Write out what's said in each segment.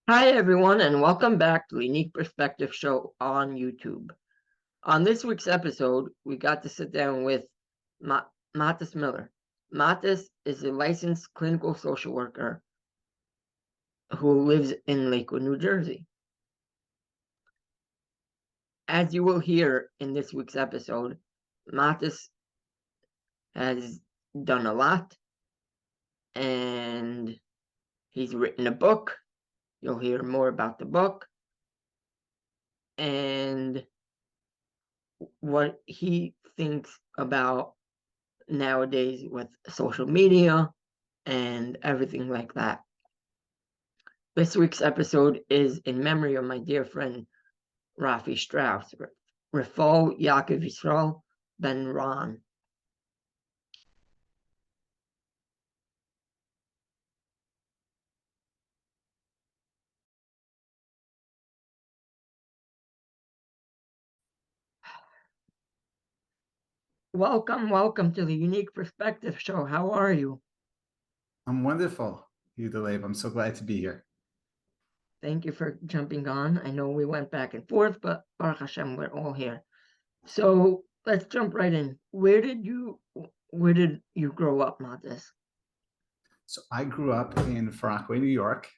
Hi, everyone, and welcome back to the Unique Perspective Show on YouTube. On this week's episode, we got to sit down with Matis Miller. Matis is a licensed clinical social worker who lives in Lakewood, New Jersey. As you will hear in this week's episode, Matis has done a lot, and he's written a book. You'll hear more about the book and what he thinks about nowadays with social media and everything like that. This week's episode is in memory of my dear friend Raphy Strauss, Raphael, Yaakov, Yisroel, Ben Ron. Welcome to the Unique Perspective Show. How are you? I'm wonderful, Yisroel. I'm so glad to be here. Thank you for jumping on. I know we went back and forth, but Baruch Hashem, we're all here. So let's jump right in. Where did you grow up, Matis? So I grew up in Far Rockaway, New York.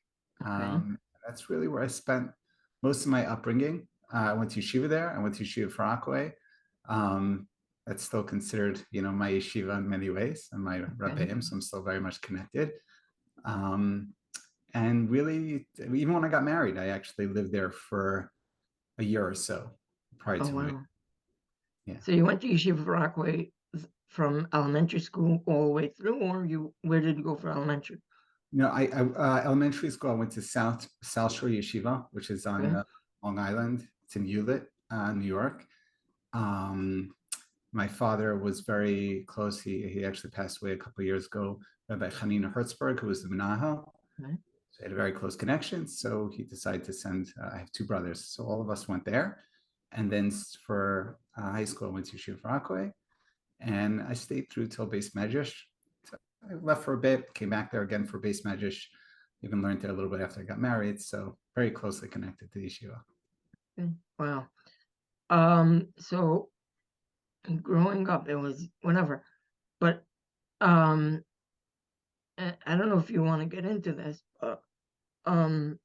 Okay. That's really where I spent most of my upbringing. I went to yeshiva there. I went to yeshiva Far Rockaway. That's still considered, my yeshiva in many ways, and my Raphael, so I'm still very much connected. And really, even when I got married, I actually lived there for a year or so prior to moving. Yeah. So you went to Yeshiva Far Rockaway from elementary school all the way through, or where did you go for elementary? I elementary school, I went to South Shore Yeshiva, which is on Long Island. It's in Hewlett, New York. My father was very close. He actually passed away a couple of years ago. Rabbi Hanina Hertzberg, who was the Menahel. Okay. So he had a very close connection. So he decided to send, I have two brothers. So all of us went there. And then for high school, I went to Yeshiva Far Rockaway. And I stayed through till Beis Medrash. So I left for a bit, came back there again for Beis Medrash. Even learned there a little bit after I got married. So very closely connected to the yeshiva. Wow. So growing up, it was whenever, but I don't know if you want to get into this, but how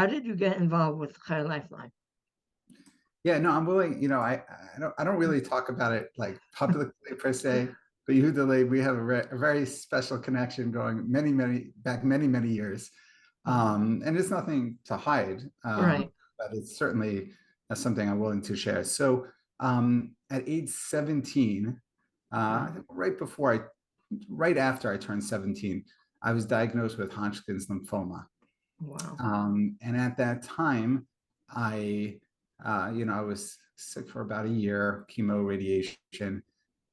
did you get involved with Chai Lifeline? Yeah, no, I'm willing. I don't really talk about it like publicly per se, but Yehudale, we have a very special connection going many years, and it's nothing to hide, Right? But it's certainly something I'm willing to share. So at age 17, I think right after I turned 17, I was diagnosed with Hodgkin's lymphoma. Wow. And at that time, I was sick for about a year, chemo, radiation,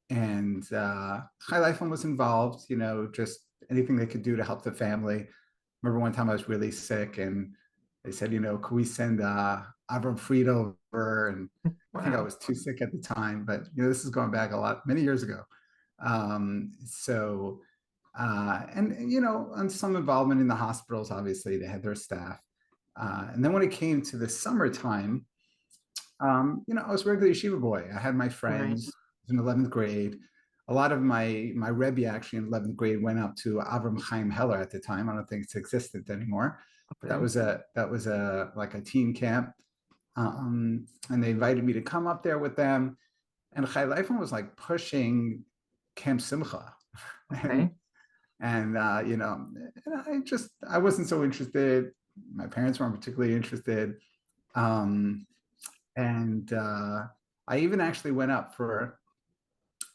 and Chai Lifeline was involved, just anything they could do to help the family. Remember one time I was really sick and they said, could we send Avram Fried over? And I think I was too sick at the time, but this is going back many years ago. And some involvement in the hospitals, obviously they had their staff. And then when it came to the summertime, I was a regular yeshiva boy. I had my friends in 11th grade. A lot of my Rebbe actually in 11th grade went up to Avram Chaim Heller at the time. I don't think it's existent anymore. Okay. That was like a teen camp. And they invited me to come up there with them. And Chai Lifeline was like pushing Camp Simcha. Okay. And I wasn't so interested. My parents weren't particularly interested. I even actually went up for,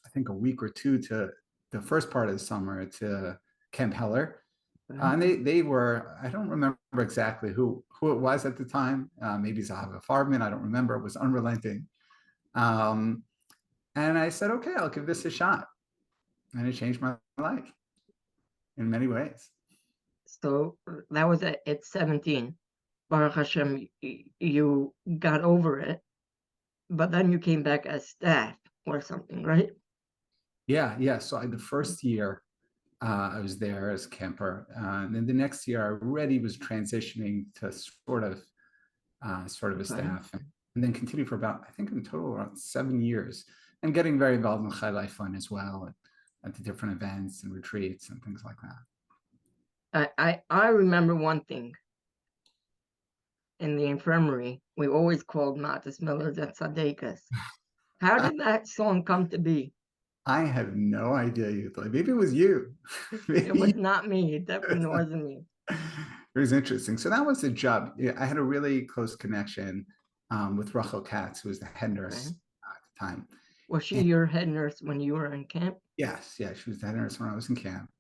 I think, a week or two to the first part of the summer to Camp Heller. And they were, I don't remember exactly who it was at the time. Maybe Zahava Farbman, I don't remember. It was unrelenting. And I said, okay, I'll give this a shot. And it changed my life in many ways. So that was at 17. Baruch Hashem, you got over it, but then you came back as staff or something, right? Yeah. So the first year, I was there as a camper. And then the next year, I already was transitioning to sort of a Okay. staff, and then continued for about, I think in total, around 7 years, and getting very involved in Chai Life Fund as well, at the different events and retreats and things like that. I remember one thing. In the infirmary, we always called Matis Millers at Sadekas. How did that song come to be? I have no idea, you thought. Maybe it was you. It was not me. It definitely wasn't me. It was interesting. So that was the job. Yeah, I had a really close connection with Rachel Katz, who was the head nurse Okay. at the time. Was she And your head nurse when you were in camp? yes, yeah, she was the head nurse when I was in camp.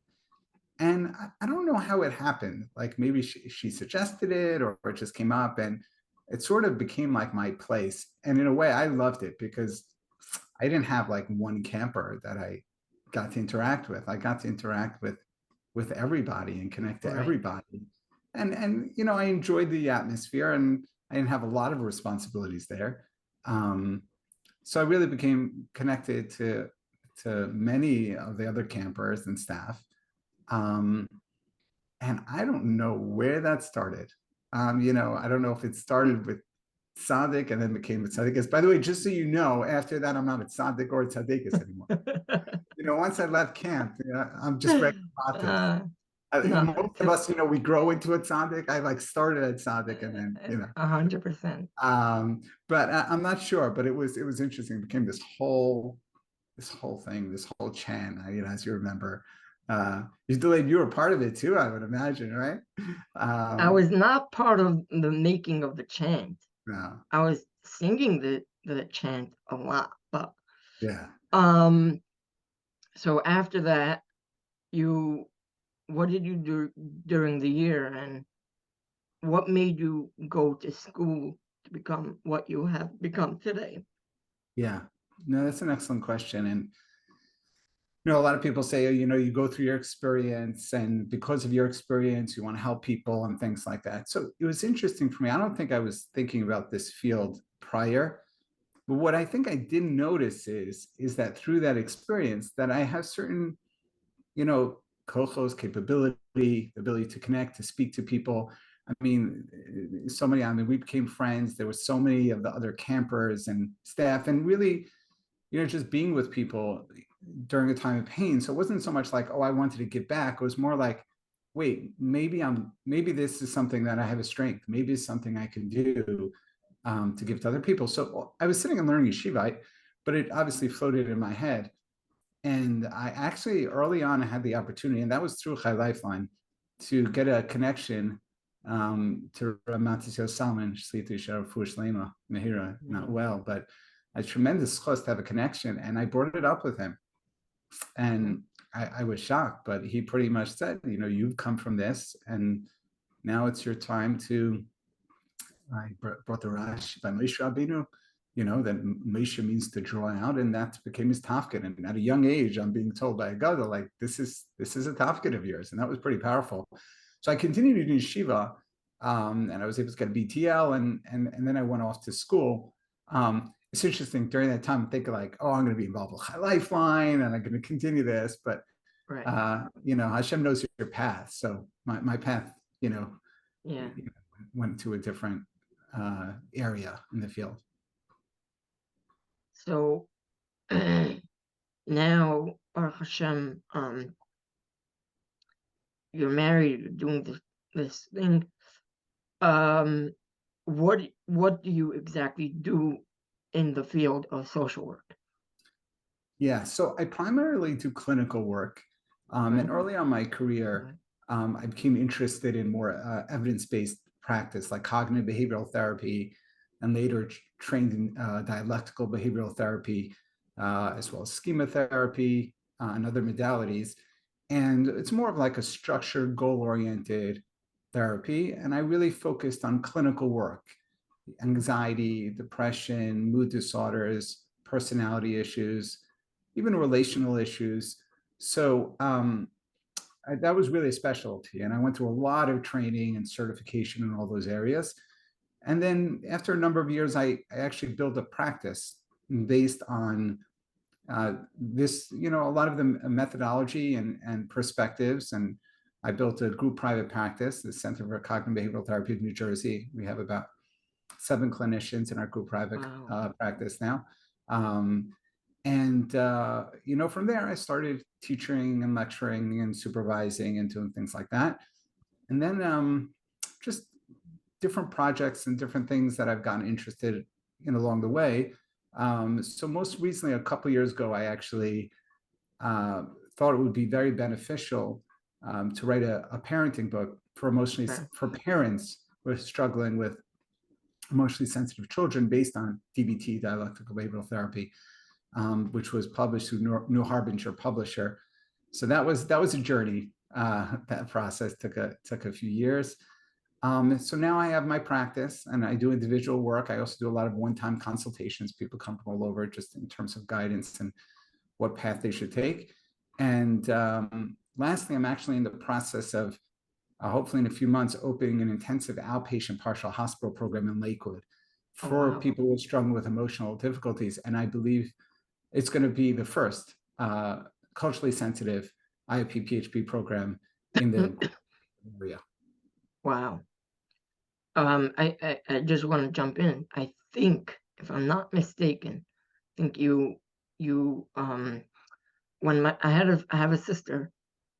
And I don't know how it happened. Like maybe she suggested it, or it just came up, and it sort of became like my place. And in a way, I loved it because I didn't have like one camper that I got to interact with. I got to interact with everybody and connect to Right. everybody. And you know, I enjoyed the atmosphere, and I didn't have a lot of responsibilities there. So I really became connected to many of the other campers and staff. And I don't know where that started. You know, I don't know if it started with Tzaddik and then became a Tzaddikus. By the way, just so you know, after that, I'm not a Tzaddik or a Tzaddikus anymore. You know, once I left camp, you know, I'm just regular Matis. No, Most of us, you know, we grow into a tzaddik. I like started at tzaddik, and then, you know, 100%. but I'm not sure. But it was interesting. It became this whole thing, this whole chant. You know, as you remember, you were part of it too, I would imagine, right? I was not part of the making of the chant. No. I was singing the chant a lot, but Yeah. so after that, what did you do during the year, and what made you go to school to become what you have become today? Yeah. No, that's an excellent question. And you know, a lot of people say, you know, you go through your experience, and because of your experience, you want to help people and things like that. So it was interesting for me. I don't think I was thinking about this field prior, but what I think I didn't notice is that through that experience, that I have certain, you know, kochos, capability, the ability to connect, to speak to people. I mean, we became friends. There were so many of the other campers and staff, and really, you know, just being with people during a time of pain. So it wasn't so much like, oh, I wanted to give back. It was more like, wait, maybe this is something that I have a strength. Maybe it's something I can do to give to other people. So I was sitting and learning yeshiva, but it obviously floated in my head. And I actually early on I had the opportunity, and that was through Chai Lifeline, to get a connection to Matisyo Salman, Shlitu Sharafu Shlema Mehira, not well, but a tremendous chos to have a connection. And I brought it up with him. And I was shocked, but he pretty much said, you know, you've come from this, and now it's your time to. I brought the Rash by Moshe Rabbeinu, you know, that Moshe means to draw out, and that became his tafkid. And at a young age, I'm being told by a gadol, like, this is a tafkid of yours, and that was pretty powerful. So I continued in yeshiva, and I was able to get a BTL, and then I went off to school. It's interesting during that time, I'm thinking like, oh, I'm going to be involved with High Lifeline, and I'm going to continue this, but you know, Hashem knows your path. So my path, you know, went to a different area in the field. So now, Baruch Hashem, you're married, you're doing this thing. What do you exactly do in the field of social work? Yeah, so I primarily do clinical work. And early on in my career, I became interested in more evidence-based practice, like cognitive behavioral therapy, and later trained in dialectical behavioral therapy, as well as schema therapy and other modalities. And it's more of like a structured, goal-oriented therapy. And I really focused on clinical work, anxiety, depression, mood disorders, personality issues, even relational issues. So that was really a specialty. And I went through a lot of training and certification in all those areas. And then after a number of years, I actually built a practice based on this, a lot of the methodology and perspectives. And I built a group private practice, the Center for Cognitive Behavioral Therapy of New Jersey. We have about 7 clinicians in our group private practice now. From there, I started teaching and lecturing and supervising and doing things like that. And then just different projects and different things that I've gotten interested in along the way. So most recently, a couple of years ago, I actually thought it would be very beneficial to write a parenting book for parents who are struggling with emotionally sensitive children based on DBT, dialectical behavioral therapy, which was published through New Harbinger publisher. So that was a journey. That process took a few years. So now I have my practice and I do individual work. I also do a lot of one-time consultations. People come from all over just in terms of guidance and what path they should take. And lastly, I'm actually in the process of hopefully in a few months opening an intensive outpatient partial hospital program in Lakewood for people who are struggling with emotional difficulties. And I believe it's going to be the first culturally sensitive IOP PHP program in the area. Wow. I just want to jump in. I think, if I'm not mistaken, when I have a sister,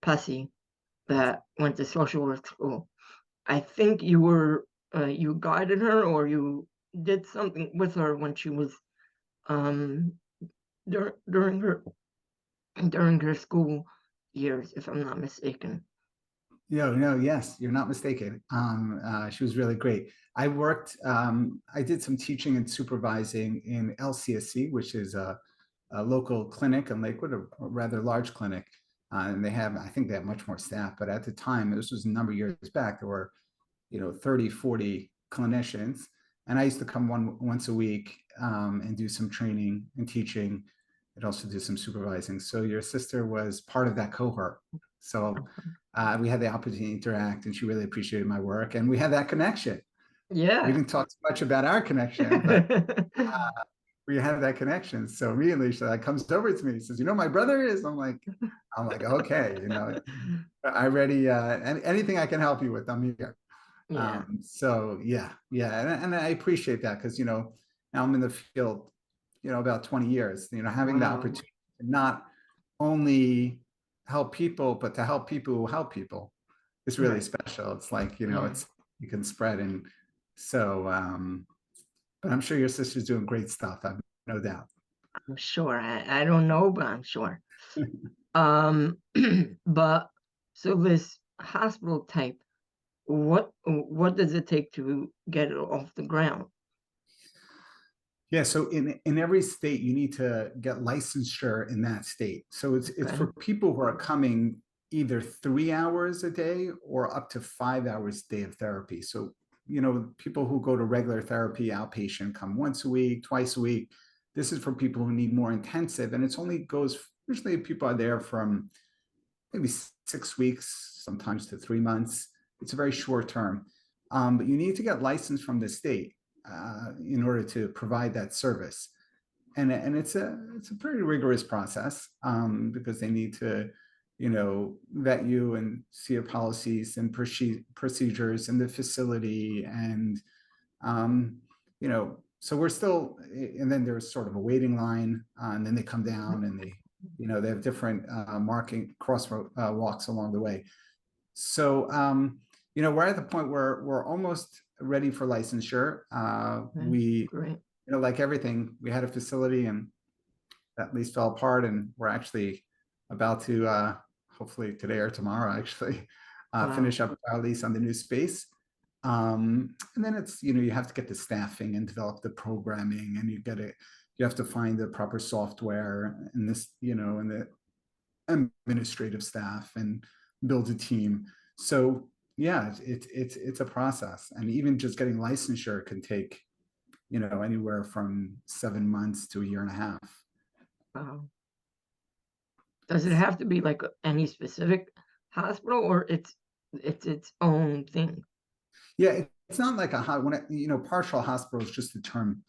Pussy, that went to social work school. I think you guided her or you did something with her when she was during her school years, if I'm not mistaken. Yes, you're not mistaken. She was really great. I did some teaching and supervising in LCSW, which is a local clinic in Lakewood, a rather large clinic. And I think they have much more staff, but at the time, this was a number of years back, there were, 30, 40 clinicians. And I used to come once a week and do some training and teaching and also do some supervising. So your sister was part of that cohort. So we had the opportunity to interact and she really appreciated my work and we had that connection. Yeah. We didn't talk too much about our connection, but we had that connection. So immediately she comes over to me and says, my brother is, I'm like, okay, I'm ready. Anything I can help you with, I'm here. Yeah. And I appreciate that because, now I'm in the field, about 20 years, having the opportunity to not only help people, but to help people who help people is really special. It's like, it's, you can spread. And so, but I'm sure your sister's doing great stuff. I've no doubt. I'm sure. I don't know, but I'm sure. But so this hospital type, what does it take to get it off the ground? Yeah, so in every state, you need to get licensure in that state. So it's for people who are coming either 3 hours a day or up to 5 hours a day of therapy. So, people who go to regular therapy, outpatient, come once a week, twice a week. This is for people who need more intensive. And it's only usually people are there from maybe 6 weeks, sometimes to 3 months. It's a very short term. But you need to get licensed from the state in order to provide that service. And it's a pretty rigorous process because they need to, vet you and see your policies and procedures in the facility. And, so we're still, and then there's sort of a waiting line and then they come down and they have different marking crosswalks along the way. So, we're at the point where we're almost ready for licensure. We, like everything, we had a facility and that lease fell apart and we're actually about to, hopefully today or tomorrow, actually, finish up our lease on the new space. And then it's, you have to get the staffing and develop the programming and you have to find the proper software and this, and the administrative staff and build a team. So yeah, it's a process. And even just getting licensure can take, anywhere from 7 months to 1.5 years. Wow. Does it have to be like any specific hospital or it's its own thing? Yeah, it's not like partial hospital is just a term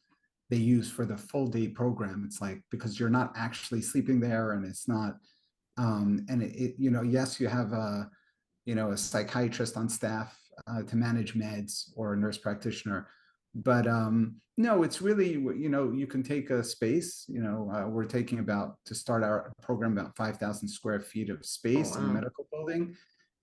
they use for the full day program. It's like, because you're not actually sleeping there, and it's not, and yes, you have a psychiatrist on staff to manage meds, or a nurse practitioner. But no, it's really, you can take a space, we're taking to start our program, about 5,000 square feet of space in a wow. medical building.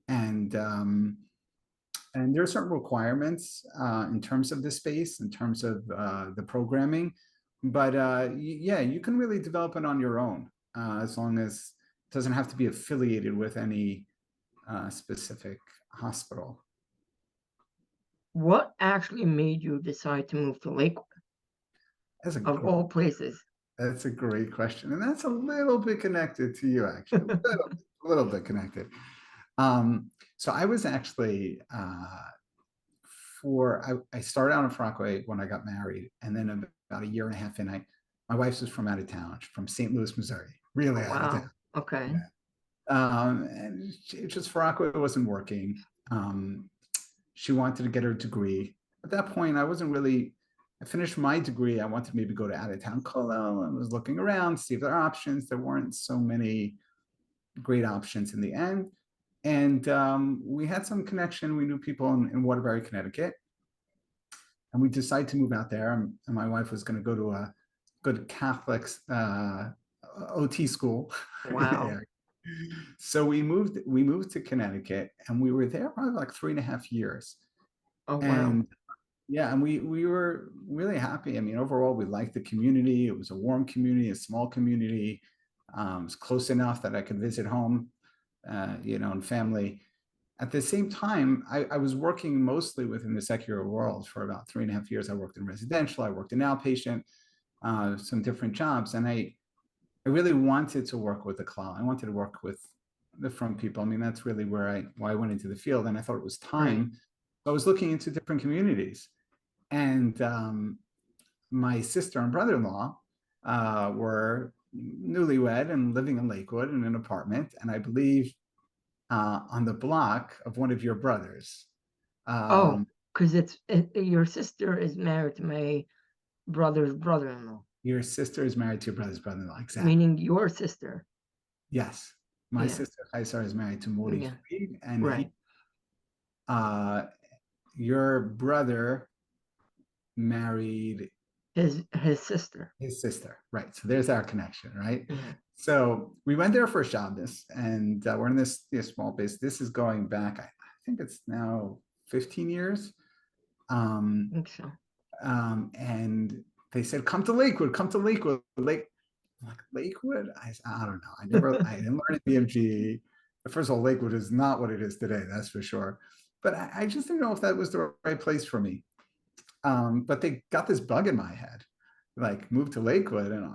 And there are certain requirements in terms of the space, in terms of the programming. But yeah, you can really develop it on your own, as long as it doesn't have to be affiliated with any specific hospital. What actually made you decide to move to Lakewood, That's a of all places? That's a great question. And that's a little bit connected to you, actually. A little bit connected. So I was actually, I started out in Far Rockaway when I got married. And then about a year and a half in, my wife was from out of town, from St. Louis, Missouri, really out of Wow. town. Okay. Yeah. And just Far Rockaway wasn't working. She wanted to get her degree. At that point, I finished my degree. I wanted to maybe go to out of town Kollel, and was looking around, see if there are options. There weren't so many great options in the end. And we had some connection. We knew people in Waterbury, Connecticut. And we decided to move out there. And my wife was going to go to a good Catholic OT school. Wow. So we moved to Connecticut, and we were there probably like 3.5 years. Oh, wow. And yeah, and we were really happy. I mean, overall, we liked the community. It was a warm community, a small community. It was close enough that I could visit home, and family. At the same time, I was working mostly within the secular world for about 3.5 years. I worked in residential, I worked in outpatient, some different jobs, and I really wanted to work with the cloud. I wanted to work with the front people. I mean, that's really why I went into the field, and I thought it was time. Right. So I was looking into different communities, and my sister and brother-in-law were newlywed and living in Lakewood in an apartment, and I believe on the block of one of your brothers. Oh, because your sister is married to my brother's brother-in-law. Your sister is married to your brother's brother-in-law, exactly. Meaning your sister. Yes, my Yeah. sister Kaisar is married to Mori Yeah. Fried, and Right. your brother married His sister. his sister, right? So there's our connection, right? Yeah. So we went there for Shabbos, and we're in this small base. This is going back, I think it's now 15 years. I think so. And they said, come to Lakewood, I'm like, Lakewood? I don't know. I didn't learn at BMG. First of all, Lakewood is not what it is today, that's for sure. But I just didn't know if that was the right place for me. But they got this bug in my head, like move to Lakewood, and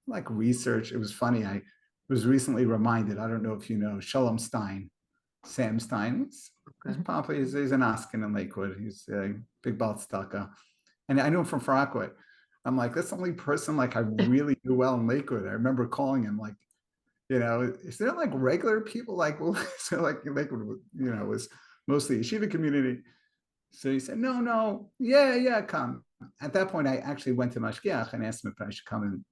like research. It was funny. I was recently reminded, I don't know if you know, Shalom Stein, Sam Stein. He's popular. He's an Askin in Lakewood. He's a big Baltztaka. And I knew him from Far Rockaway. I'm like, that's the only person like I really knew well in Lakewood. I remember calling him like, is there like regular people like, well, so like Lakewood, was mostly yeshiva community. So he said, no, yeah, come. At that point, I actually went to Mashgiach and asked him if I should come,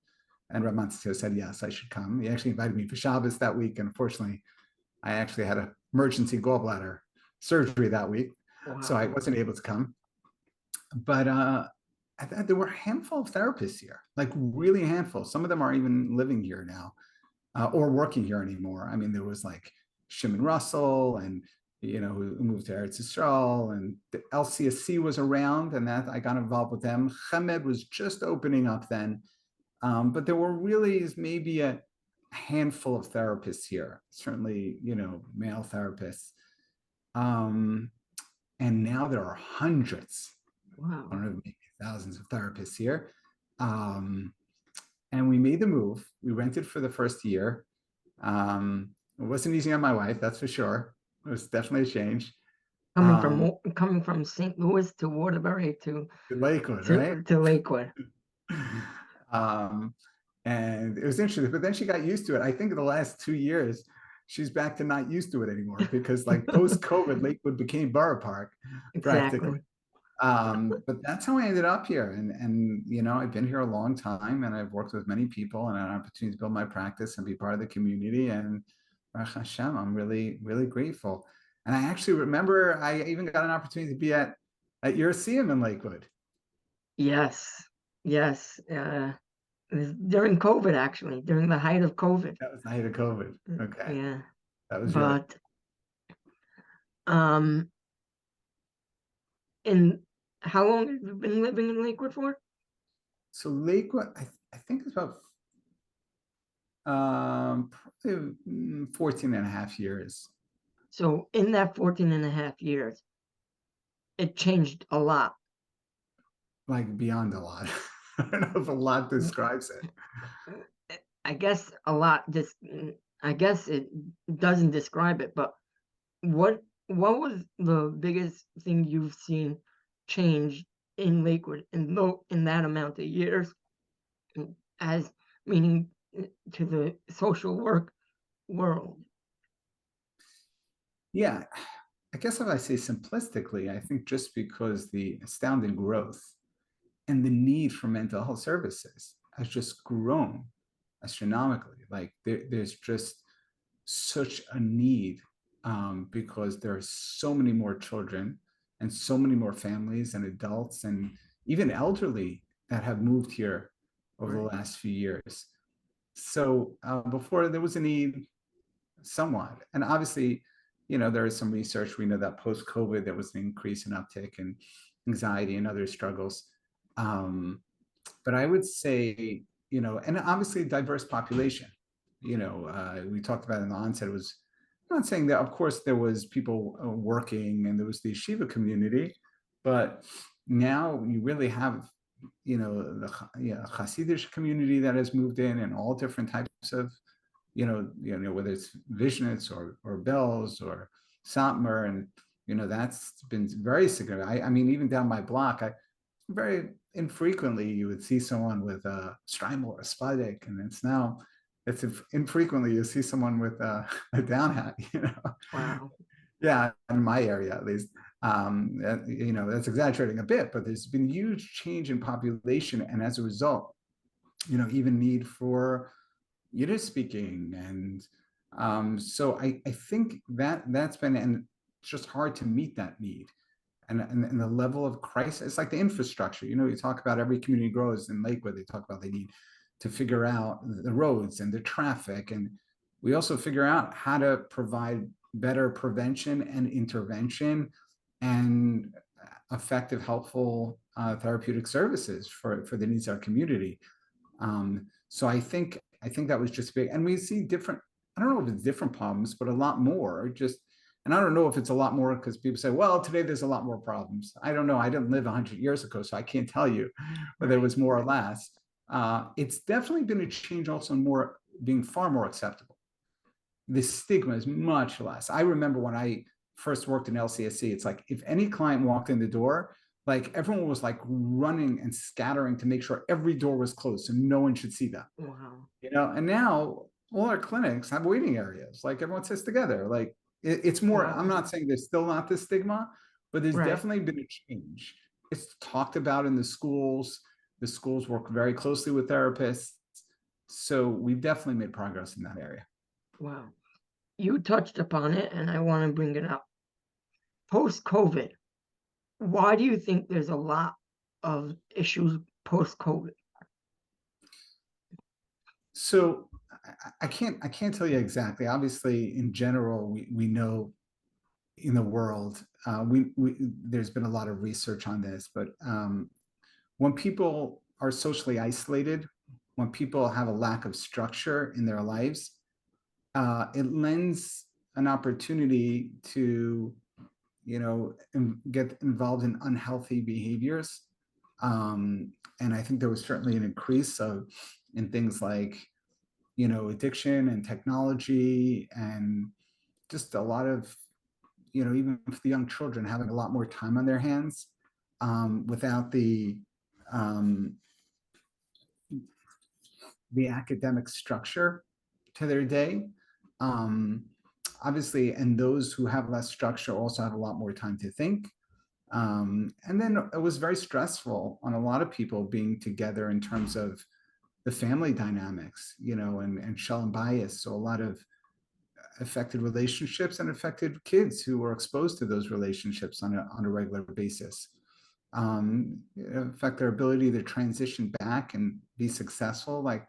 and Rav Matzio said, yes, I should come. He actually invited me for Shabbos that week. And unfortunately, I actually had an emergency gallbladder surgery that week. Wow. So I wasn't able to come. But there were a handful of therapists here, like really a handful. Some of them aren't even living here now or working here anymore. I mean, there was like Shimon Russell and, who moved to Eretz Yisrael, and the LCSW was around, and that I got involved with them. Chemed was just opening up then. But there were really maybe a handful of therapists here, certainly, male therapists. And now there are hundreds. Wow. I don't know, maybe thousands of therapists here. And we made the move. We rented for the first year. It wasn't easy on my wife, that's for sure. It was definitely a change. Coming from St. Louis to Waterbury to Lakewood, right? To Lakewood. And it was interesting, but then she got used to it. I think in the last 2 years, she's back to not used to it anymore, because like post-COVID, Lakewood became Borough Park, practically. But that's how I ended up here. And you know, I've been here a long time and I've worked with many people and I had an opportunity to build my practice and be part of the community. And Baruch Hashem, I'm really, really grateful. And I actually remember I even got an opportunity to be at your CM in Lakewood. Yes, yes. It was during COVID, actually, during the height of COVID. That was the height of COVID. Okay. Yeah, That was really but um, in how long have you been living in Lakewood for? so Lakewood, I think it's about probably 14 and a half years. So in that 14 and a half years, it changed a lot. Like beyond a lot. I don't know if a lot describes it. I guess a lot just I guess it doesn't describe it, but what was the biggest thing you've seen change in Lakewood in that amount of years, as meaning to the social work world? Yeah, I guess if I say simplistically, I think just because the astounding growth and the need for mental health services has just grown astronomically. Like there's just such a need because there are so many more children and so many more families and adults and even elderly that have moved here over the last few years. So before there was a need somewhat, and obviously, you know, there is some research. We know that post-COVID, there was an increase in uptick in anxiety and other struggles. But I would say, you know, and obviously diverse population. You know, we talked about in the onset, it was, I'm not saying that, of course, there was people working and there was the yeshiva community, but now you really have, you know, the Hasidic community that has moved in and all different types of, you know, whether it's Vishnitz or Bells or Satmar, and you know that's been very significant. I mean, even down my block, I very infrequently you would see someone with a Strymel or a Spadek, and it's infrequently you see someone with a down hat. You know, Wow. yeah, in my area at least. You know, that's exaggerating a bit, but there's been huge change in population, and as a result, you know, even need for Yiddish speaking. And so I think that's been, and it's just hard to meet that need. And the level of crisis, it's like the infrastructure, you know, you talk about every community grows in Lakewood, they talk about they need to figure out the roads and the traffic. And we also figure out how to provide better prevention and intervention and effective, helpful therapeutic services for the needs of our community. So I think that was just big. And we see different, I don't know if it's different problems, but a lot more just, and I don't know if it's a lot more because people say, well, today there's a lot more problems. I don't know. I didn't live 100 years ago, so I can't tell you whether it was more or less. It's definitely been a change also in more being far more acceptable. The stigma is much less. I remember when I first worked in LCSC, it's like if any client walked in the door, like everyone was like running and scattering to make sure every door was closed so no one should see them. Wow. You know, and now all our clinics have waiting areas, like everyone sits together. Like it's more, Wow. I'm not saying there's still not this stigma, but there's Right. definitely been a change. It's talked about in the schools. The schools work very closely with therapists. So we've definitely made progress in that area. Wow. You touched upon it, and I want to bring it up. Post-COVID, why do you think there's a lot of issues post-COVID? So I can't tell you exactly. Obviously, in general, we know in the world, there's been a lot of research on this, but when people are socially isolated, when people have a lack of structure in their lives, it lends an opportunity to, you know, get involved in unhealthy behaviors. And I think there was certainly an increase in things like, you know, addiction and technology and just a lot of, you know, even for the young children having a lot more time on their hands without the academic structure to their day. Obviously, and those who have less structure also have a lot more time to think. And then it was very stressful on a lot of people being together in terms of the family dynamics, and shalom bias. So a lot of affected relationships and affected kids who were exposed to those relationships on a regular basis. Affect their ability to transition back and be successful. Like,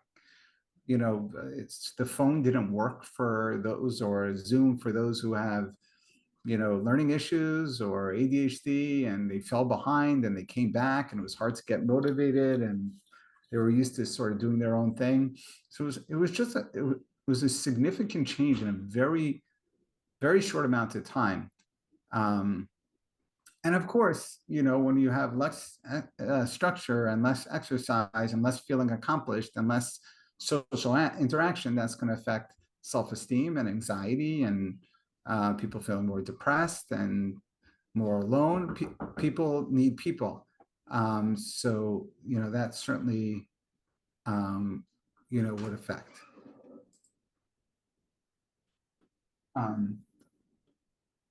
the phone didn't work for those, or Zoom for those who have, learning issues or ADHD, and they fell behind and they came back, and it was hard to get motivated, and they were used to sort of doing their own thing. So it was a significant change in a very, very short amount of time. And of course, when you have less structure and less exercise and less feeling accomplished and less social interaction, that's going to affect self-esteem and anxiety, and people feeling more depressed and more alone. People need people. So, that certainly, would affect.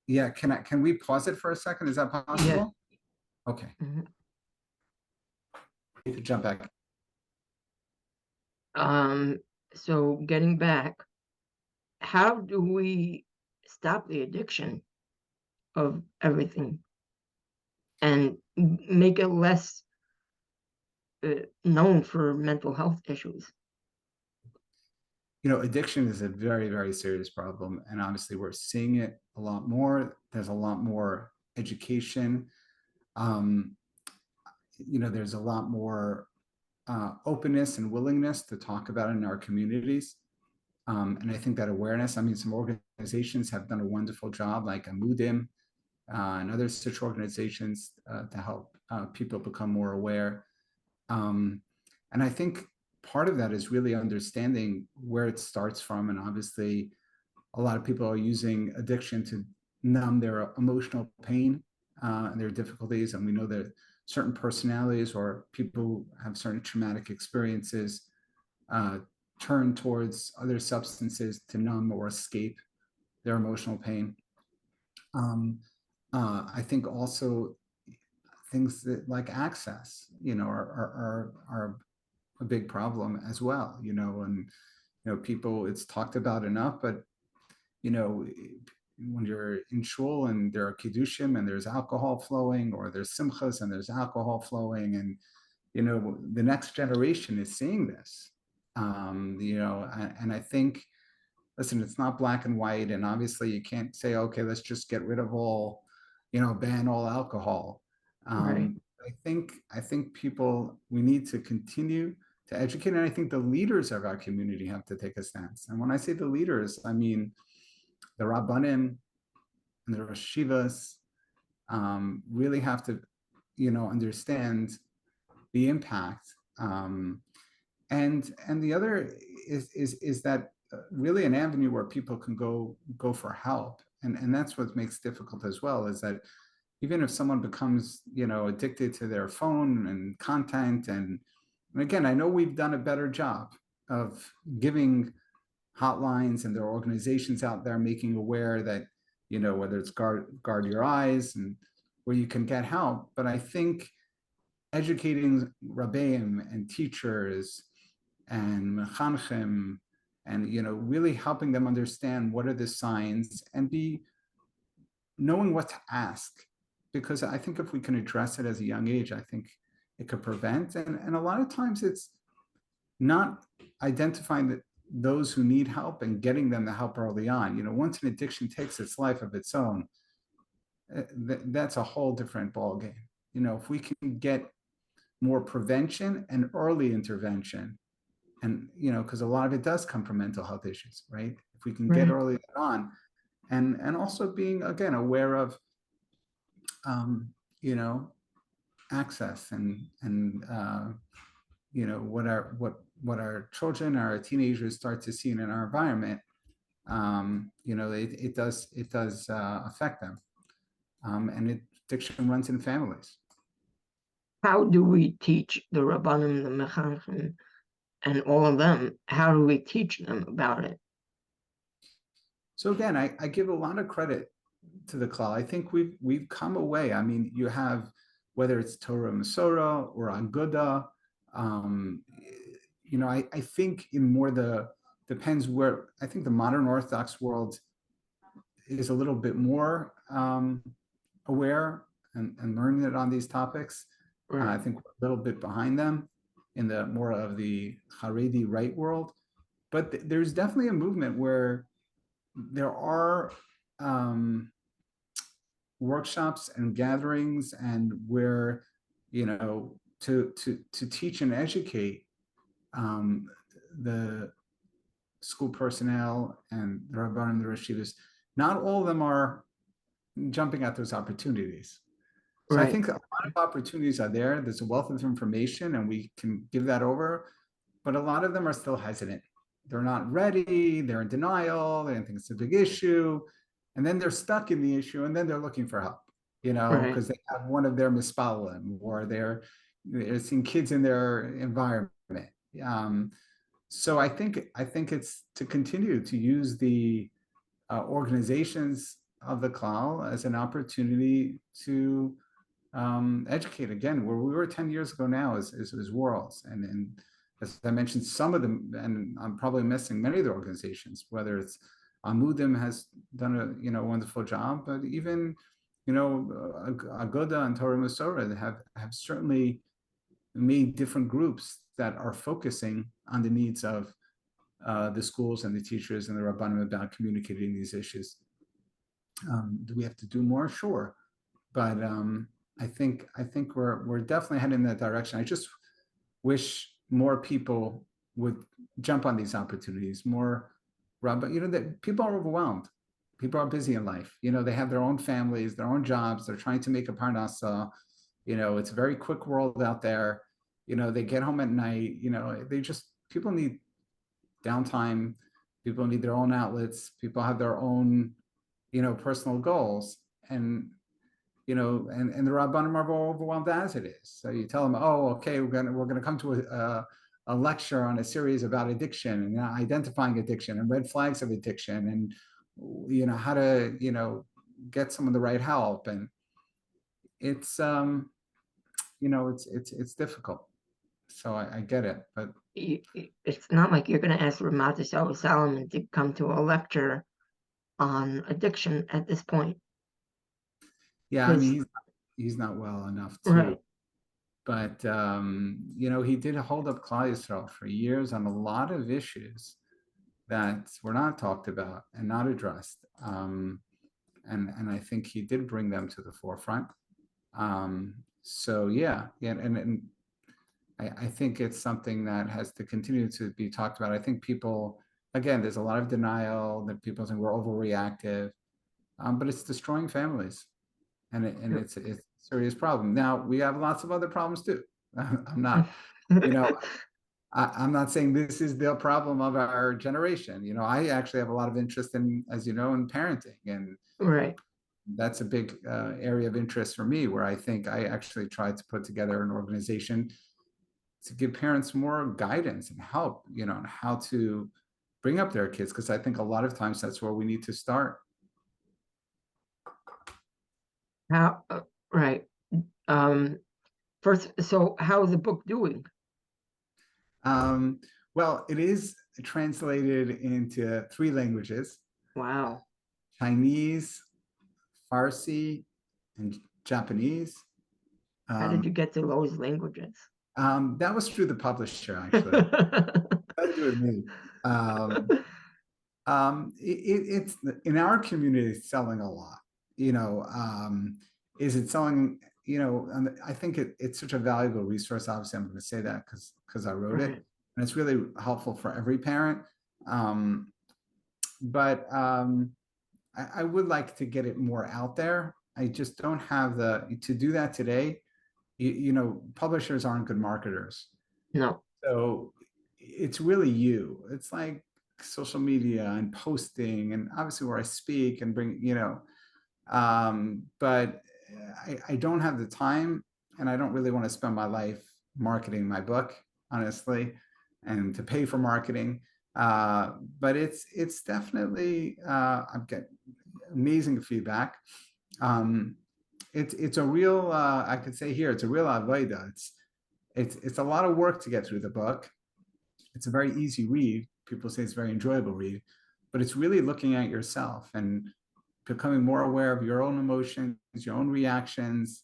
Yeah, can we pause it for a second? Is that possible? Yeah. Okay. You could jump back. So getting back, how do we stop the addiction of everything and make it less known for mental health issues? Addiction is a very, very serious problem. And obviously we're seeing it a lot more. There's a lot more education. There's a lot more openness and willingness to talk about it in our communities. And I think that awareness, some organizations have done a wonderful job, like Amudim and other such organizations to help people become more aware. And I think part of that is really understanding where it starts from. And obviously, a lot of people are using addiction to numb their emotional pain and their difficulties. And we know that certain personalities or people who have certain traumatic experiences turn towards other substances to numb or escape their emotional pain. I think also things that like access, are a big problem as well, and people, it's talked about enough, but when you're in shul and there are kiddushim and there's alcohol flowing, or there's simchas and there's alcohol flowing, and the next generation is seeing this, and I think, listen, it's not black and white, and obviously you can't say, okay, let's just get rid of all, ban all alcohol. Right. I think people, we need to continue to educate, and I think the leaders of our community have to take a stance. And when I say the leaders, I mean the Rabbanim and the Rosh Yeshivas really have to, understand the impact. And the other is that really an avenue where people can go for help, and that's what makes difficult as well, is that even if someone becomes, addicted to their phone and content, and again, I know we've done a better job of giving hotlines, and there are organizations out there making aware that, whether it's guard your eyes and where you can get help. But I think educating rabbeim and teachers and mechanchim, and really helping them understand what are the signs, and be knowing what to ask, because I think if we can address it as a young age, I think it could prevent. And a lot of times it's not identifying those who need help and getting them the help early on. Once an addiction takes its life of its own, that's a whole different ballgame. If we can get more prevention and early intervention, and because a lot of it does come from mental health issues, right? If we can get early on, and also being, again, aware of access, and what our children, our teenagers start to see in our environment, it does affect them, and addiction runs in families. How do we teach the Rabbanim, the Mechanchim, and all of them? How do we teach them about it? So again, I give a lot of credit to the klal. I think we've come away. I mean, you have, whether it's Torah Masorah or Aguda, I think in more depends where. I think the modern Orthodox world is a little bit more aware and learning it on these topics. I Right. think we're a little bit behind them in the more of the Haredi right world. But there's definitely a movement where there are workshops and gatherings, and where, to teach and educate the school personnel and the Rabbanim and the Reshivas. Not all of them are jumping at those opportunities. So I Right. think a lot of opportunities are there. There's a wealth of information, and we can give that over. But a lot of them are still hesitant. They're not ready. They're in denial. They don't think it's a big issue. And then they're stuck in the issue, and then they're looking for help, Right. because they have one of their mispalim, or they're seeing kids in their environment. So I think it's to continue to use the organizations of the klal as an opportunity to educate again, where we were 10 years ago now is worlds. And as I mentioned, some of them, and I'm probably missing many of the organizations, whether it's Amudim has done a wonderful job, but even Agoda and Torah Masorah have certainly made different groups that are focusing on the needs of the schools and the teachers and the Rabbanim about communicating these issues. Do we have to do more? Sure, but I think we're definitely heading in that direction. I just wish more people would jump on these opportunities. More, that people are overwhelmed. People are busy in life. They have their own families, their own jobs. They're trying to make a parnasa. It's a very quick world out there. They get home at night. People need downtime. People need their own outlets. People have their own, personal goals. And the Rabbanim are overwhelmed as it is. So you tell them, oh, okay, we're gonna come to a lecture on a series about addiction and identifying addiction and red flags of addiction, and how to get some of the right help. And it's it's difficult. So I get it, but It's not like you're going to ask Ramat Solomon to come to a lecture on addiction at this point. yeah, I mean, he's not well enough to. Right. But he did hold up Klal Yisrael for years on a lot of issues that were not talked about and not addressed. And I think he did bring them to the forefront. So yeah, and I think it's something that has to continue to be talked about. I think people, again, there's a lot of denial that people think we're overreactive, but it's destroying families, and it's a serious problem. Now we have lots of other problems too. I'm not, I'm not saying this is the problem of our generation. I actually have a lot of interest in, as you know, in parenting, and Right. that's a big area of interest for me, where I think I actually tried to put together an organization to give parents more guidance and help, on how to bring up their kids, because I think a lot of times that's where we need to start. How, right. First, so how is the book doing? Well, it is translated into 3 languages: Wow. Chinese, Farsi, and Japanese. How did you get to those languages? That was through the publisher, actually. Nothing to do with me. It's in our community, it's selling a lot. Is it selling? I think it's such a valuable resource. Obviously, I'm going to say that because I wrote it, Right. and it's really helpful for every parent. But I would like to get it more out there. I just don't have to do that today. Publishers aren't good marketers. No. So it's really you. It's like social media and posting, and obviously where I speak and bring, but I don't have the time, and I don't really want to spend my life marketing my book, honestly, and to pay for marketing. But it's definitely amazing feedback. It's a real, I could say here, it's a real avoda. It's a lot of work to get through the book. It's a very easy read. People say it's a very enjoyable read, but it's really looking at yourself and becoming more aware of your own emotions, your own reactions,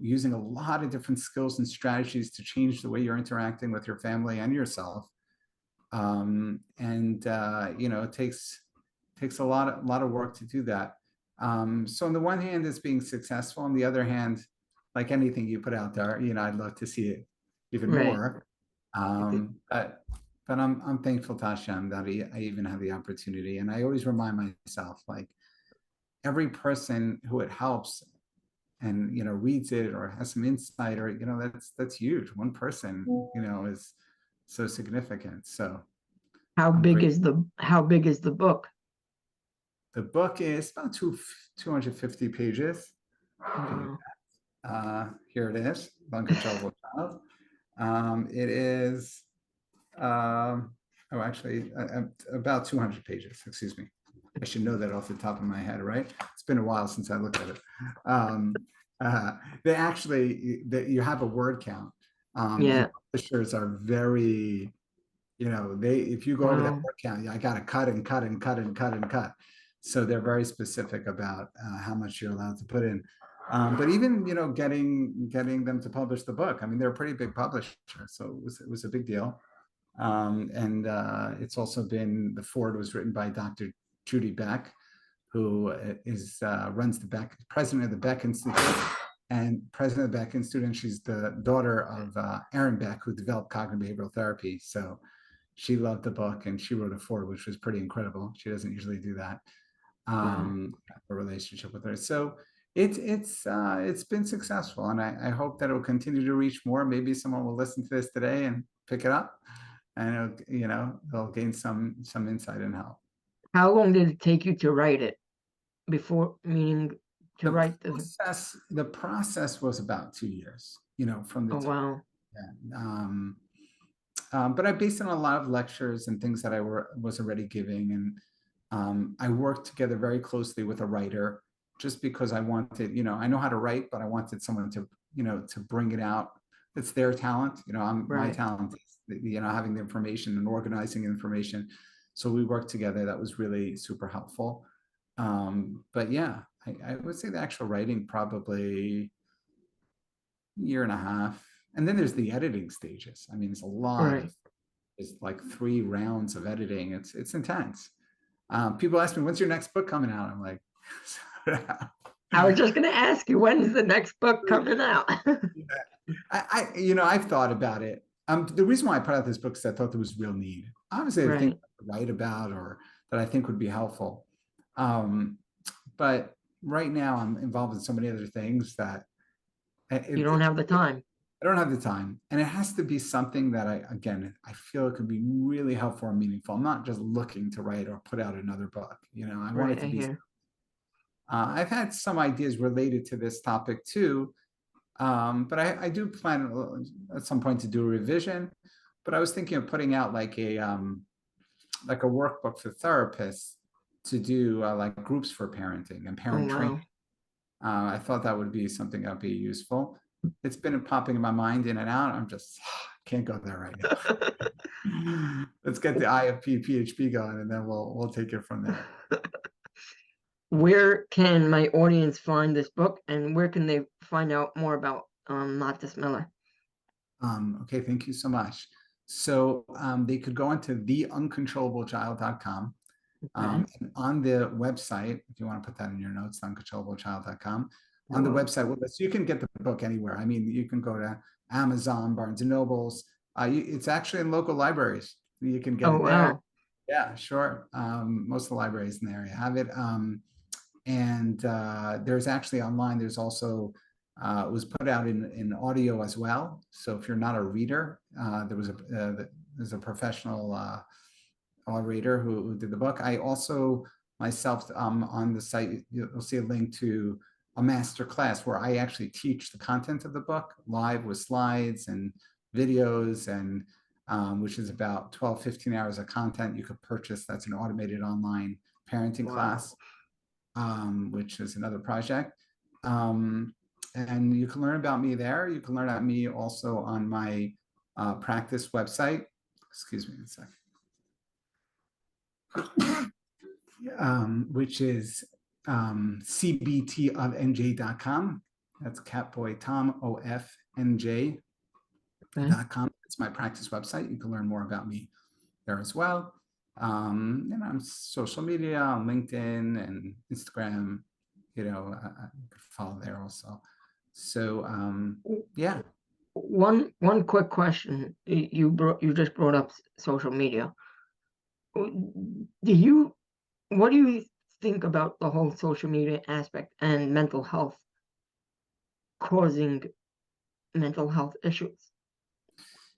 using a lot of different skills and strategies to change the way you're interacting with your family and yourself. It takes a lot of work to do that. So on the one hand, it's being successful. On the other hand, like anything you put out there, I'd love to see it even more. But I'm thankful to Hashem that I even have the opportunity. And I always remind myself, like, every person who it helps and reads it or has some insight, or that's huge. One person is so significant. So how big is the book? The book is about 250 pages. Here it is, Uncontrollable Child. It is about 200 pages, excuse me. I should know that off the top of my head, right? It's been a while since I looked at it. You have a word count. Publishers are very, if you go over that word count, I got to cut and cut and cut and cut and cut. So they're very specific about how much you're allowed to put in. But even, getting them to publish the book, I mean, they're a pretty big publisher, so it was a big deal. It's also been, the foreword was written by Dr. Judy Beck, who runs the Beck, president of the Beck Institute, and president of the Beck Institute, and she's the daughter of Aaron Beck, who developed cognitive behavioral therapy. So she loved the book, and she wrote a foreword, which was pretty incredible. She doesn't usually do that. A relationship with her. So it's been successful, and I hope that it will continue to reach more. Maybe someone will listen to this today and pick it up, and they'll gain some insight and help. How long did it take you to write it? The process was about 2 years, from the time. Yeah. But I based it on a lot of lectures and things that I was already giving, and I worked together very closely with a writer, just because I wanted, I know how to write, but I wanted someone to, to bring it out. It's their talent, my talent is, having the information and organizing information. So we worked together. That was really super helpful. But yeah, I would say the actual writing probably a year and a half. And then there's the editing stages. I mean, it's a lot. It's like 3 rounds of editing. It's intense. People ask me, when's your next book coming out? I'm like, I was just going to ask you, when's the next book coming out? I've thought about it. The reason why I put out this book is I thought there was real need. Obviously, I think to write about, or that I think would be helpful. But right now I'm involved in so many other things that you don't have the time. I don't have the time. And it has to be something that I feel it could be really helpful and meaningful. I'm not just looking to write or put out another book. I want it to be. I've had some ideas related to this topic too. But I do plan at some point to do a revision. But I was thinking of putting out like a workbook for therapists to do like groups for parenting and parent training. I thought that would be something that would be useful. It's been popping in my mind in and out. I'm just can't go there right now. Let's get the IFP PHP going, and then we'll take it from there. Where can my audience find this book, and where can they find out more about Matis Miller? Okay, thank you so much. So they could go into theuncontrollablechild.com. And on the website, if you want to put that in your notes, uncontrollablechild.com. On the website, so you can get the book anywhere. I mean, you can go to Amazon, Barnes and Nobles. It's actually in local libraries. You can get it there. Yeah, sure. Most of the libraries in the area have it. And there's actually online, there's also, it was put out in audio as well. So if you're not a reader, there's a professional reader who did the book. I also, myself, on the site, you'll see a link to a master class where I actually teach the content of the book live with slides and videos, and which is about 12, 15 hours of content you could purchase. That's an automated online parenting class. which is another project. And you can learn about me there. You can learn about me also on my practice website. Excuse me a second. Which is cbtofnj.com. That's Catboy Tom OFNJ.com. It's my practice website. You can learn more about me there as well. And on social media, on LinkedIn and Instagram, you can follow there also. So yeah. One quick question. You just brought up social media. What do you think about the whole social media aspect and mental health causing mental health issues?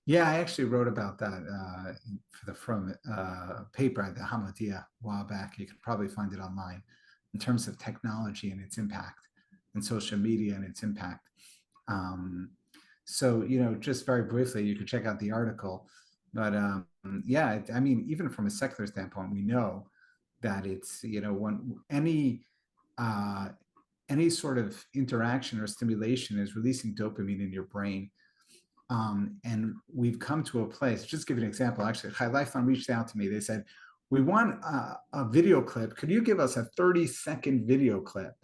Yeah, I actually wrote about that for the paper, the Hamadiyah, a while back. You can probably find it online in terms of technology and its impact, and social media and its impact. So, just very briefly, you could check out the article. But yeah, I mean, even from a secular standpoint, we know that it's, when any sort of interaction or stimulation is releasing dopamine in your brain. And we've come to a place, just give you an example, actually, High Lifeline reached out to me. They said, we want a video clip. Could you give us a 30-second video clip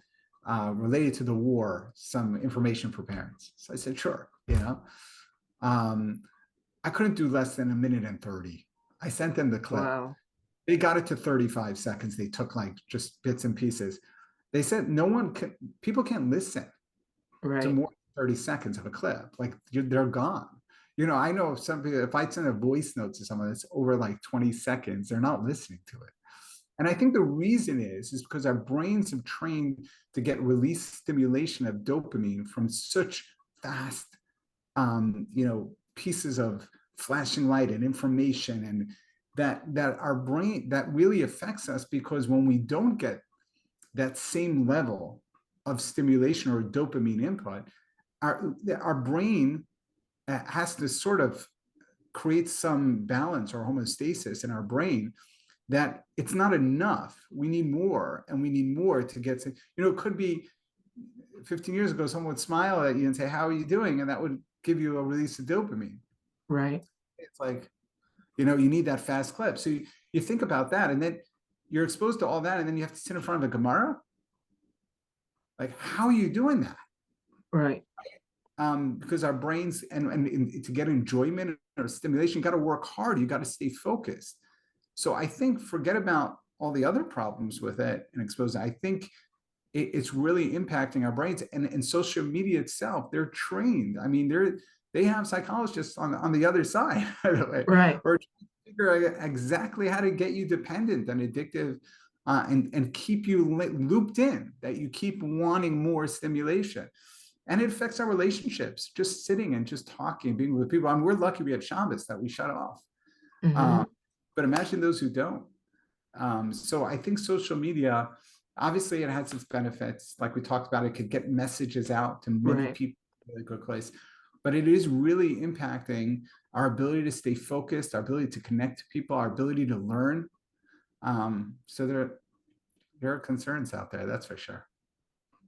related to the war, some information for parents? So I said, sure, I couldn't do less than 1:30. I sent them the clip. Wow. They got it to 35 seconds. They took like just bits and pieces. They said people can't listen to more than 30 seconds of a clip. Like they're gone. I know if I send a voice note to someone that's over like 20 seconds, they're not listening to it. And I think the reason is because our brains have trained to get release stimulation of dopamine from such fast, pieces of flashing light and information, and that our brain, that really affects us, because when we don't get that same level of stimulation or dopamine input, our brain has to sort of create some balance or homeostasis in our brain, that it's not enough. We need more, and we need more to get to, it could be 15 years ago, someone would smile at you and say, how are you doing? And that would give you a release of dopamine. Right. It's like, you need that fast clip. So you think about that, and then you're exposed to all that, and then you have to sit in front of a Gemara. Like, how are you doing that? Right. Because our brains, and to get enjoyment or stimulation, you got to work hard. You got to stay focused. So I think, forget about all the other problems with it and expose it. I think it's really impacting our brains, and social media itself. They're trained. I mean, they have psychologists on the other side, by the way, right, or figure out exactly how to get you dependent and addictive, and keep you looped in, that you keep wanting more stimulation. And it affects our relationships, just sitting and just talking, being with people. We're lucky we had Shabbos that we shut off. But imagine those who don't. So I think social media, obviously it has its benefits. Like we talked about, it could get messages out to many people in a really good place. But it is really impacting our ability to stay focused, our ability to connect to people, our ability to learn. So there are concerns out there, that's for sure.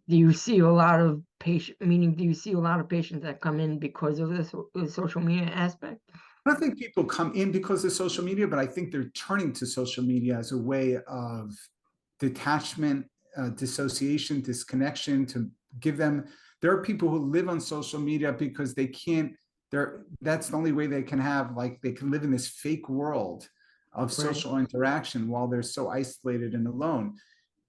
Do you see a lot of patients that come in because of this social media aspect? I don't think people come in because of social media, but I think they're turning to social media as a way of detachment, dissociation, disconnection, to give them. There are people who live on social media because they can't, that's the only way they can have, like, they can live in this fake world of social interaction while they're so isolated and alone.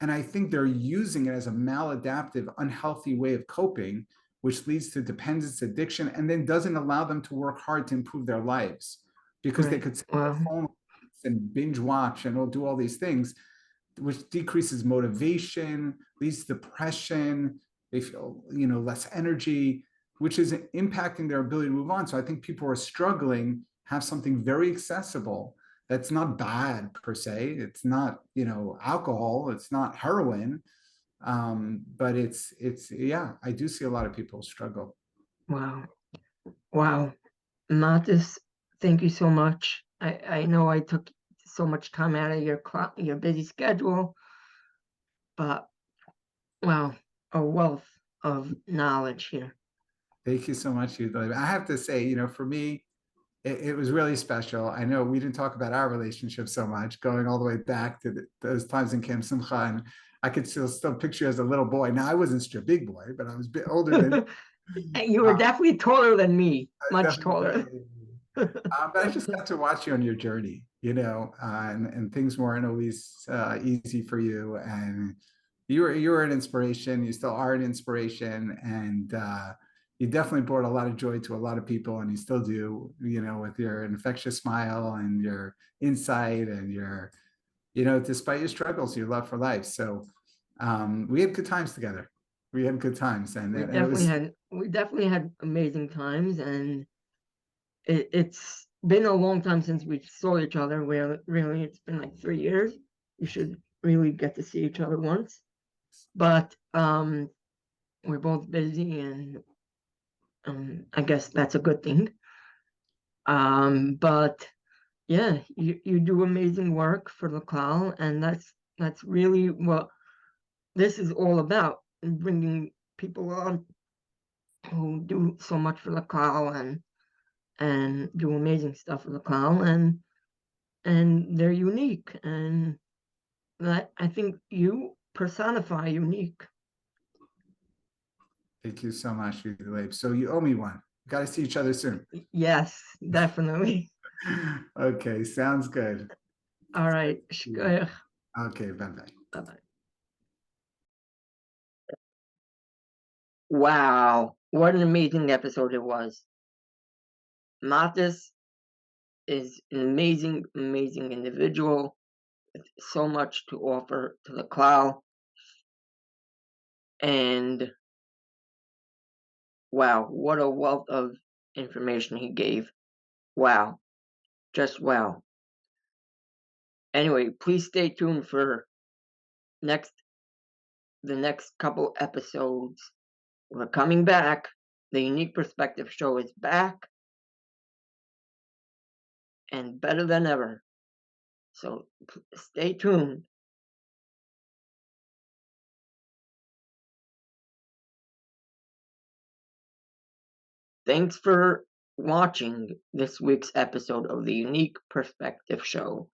And I think they're using it as a maladaptive, unhealthy way of coping, which leads to dependence, addiction, and then doesn't allow them to work hard to improve their lives, because they could sit on their phone and binge watch and do all these things, which decreases motivation, leads to depression. They feel, less energy, which is impacting their ability to move on. So I think people are struggling, have something very accessible that's not bad per se. It's not, alcohol, it's not heroin. But it's yeah, I do see a lot of people struggle. Wow. Matis, thank you so much. I know I took so much time out of your busy schedule, but Wow, a wealth of knowledge here. Thank you so much, Yisroel. I have to say, for me, it was really special. I know we didn't talk about our relationship so much, going all the way back to those times in Camp Simcha, and I could still picture you as a little boy. Now I wasn't such a big boy, but I was a bit older than You were definitely taller than me, much taller. definitely. But I just got to watch you on your journey, and things weren't always easy for you. And you were an inspiration. You still are an inspiration, and you definitely brought a lot of joy to a lot of people, and you still do. With your infectious smile and your insight and despite your struggles, your love for life. So we had good times together. We had good times, and it was. We definitely had amazing times, and it's been a long time since we saw each other. Really, it's been like 3 years. We should really get to see each other once, but we're both busy, and I guess that's a good thing. But yeah, you do amazing work for the Klal, and that's really what this is all about, bringing people on who do so much for the Klal and do amazing stuff for the Klal, and they're unique, and that I think you personify unique. Thank you so much, Yisroel. So you owe me one. Got to see each other soon. Yes, definitely. Okay, sounds good. All right. Shkoyach. Okay, bye-bye. Bye-bye. Wow, what an amazing episode it was. Matis is an amazing, amazing individual with so much to offer to the Klal. And wow, what a wealth of information he gave. Wow, just wow. Anyway, please stay tuned for the next couple episodes. We're coming back. The Unique Perspective Show is back and better than ever. So stay tuned. Thanks for watching this week's episode of the Unique Perspective Show.